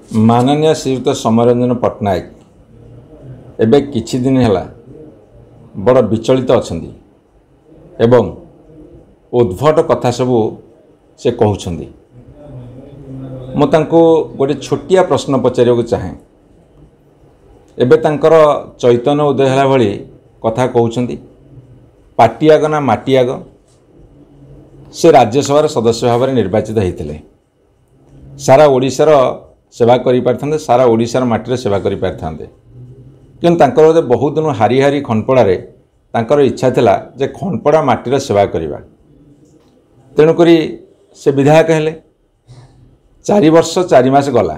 माननीय श्रीयुक्त समरंजन पट्टनायक एबे किछि दिन हैला बड़ विचलित अछंदी एवं उद्भट कथा सबू से कहउछंदी। मु तांको गोटे छोटिया प्रश्न पचारिବାକୁ चाहे। एबे तांकर चैतन्य उदय होला भली कथा कहउछंदी। पाटियाग ना माटियाग से राज्यसभा सदस्य भाव में निर्वाचित होते सारा ओडिशार सेवा करि पारथांते, सारा ओडिशार माटी सेवा करि पारथांते। किंतु तांकर बहुत दिन हारी हारी खनपड़ारे तांकर इच्छा थिला जे खनपड़ा माटीर सेवा करिबा। तेणुकरी से विधायक हेले 4 वर्ष 4 मास गला।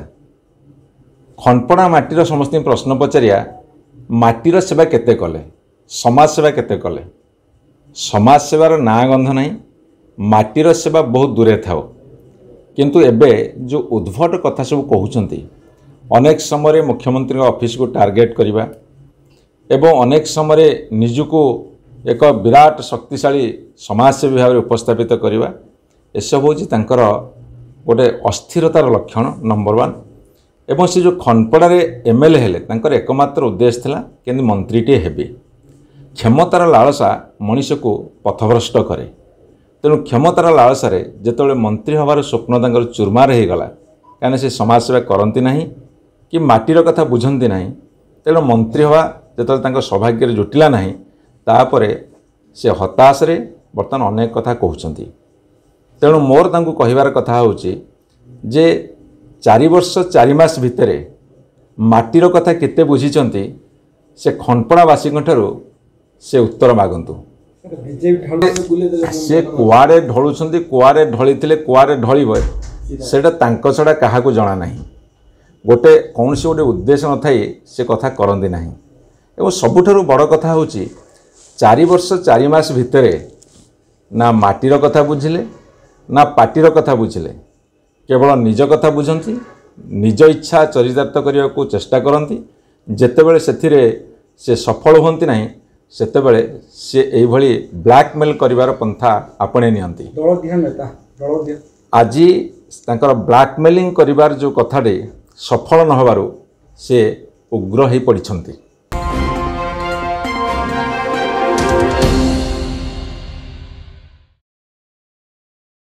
खनपड़ा माटीर समस्त प्रश्न पचारिया माटीर सेवा केते कले, समाज सेवा केते कले। समाज सेवार ना गंध नहीं, माटीर सेवा बहुत दूरे थाओ। किंतु एबे जो उद्भट कथा सब कहउछंती, अनेक समय मुख्यमंत्री ऑफिस को टार्गेट करिबा एवं अनेक समय निजुको एक विराट शक्तिशाली समाजसेवी भाव में उपस्थापित करिबा, एसब होची तांकर गोटे अस्थिरतार लक्षण नंबर 1। एवं से जो खनपड़ारे एमएलए हेले तांकर एकमात्र उद्देश्य थिला केंद्र मंत्रीटे हेबे। क्षमतार लालसा मनीष को पथभ्रष्ट करे। तेणु क्षमतार लालसारे जेतबेले मंत्री हबार स्वप्न तांकर चूरमार हो गला, कहीं से समाजसेवा करती नहीं कि माटीर कथा बुझंती नहीं। तेणु मंत्री हवा जेतबेले तांकर सौभाग्य जुटिला नहीं, तापरे से हताश रे बर्तमान अनेक कथा कहउछंती। तेणु मोर तांको कहिबार कथा होची जे 4 वर्ष 4 मास भितरे माटीर कथा केते बुझिचंती से खनपड़ावासी से उत्तर मागंतु। से कुआरे ढलुछंती, कुआरे ढलिथिले कुआरे ढलिबे सेटा तांको छडा काहाकू जणा नाही। गोटे कौन से गोटे उद्देश्य न थाई से कथा करंदी नाही। एवं सबुठारु बड़ कथा होची 4 वर्ष 4 मास भितरे ना माटीर कथा बुझिले ना पाटीर कथा बुझिले, केवल निज कथा बुझंती, निज इच्छा चरितार्थ करने को चेष्टा करती। जेतेबेले सेथिरे से सफल होती नहीं, सेतेबेले से एई भली ब्लैकमेल करिवार पंथा आपणे नियंती। आज तांकर ब्लैकमेलिंग करिवार जो कथाटे सफल न होबारु से उग्र हो पड़िछंती।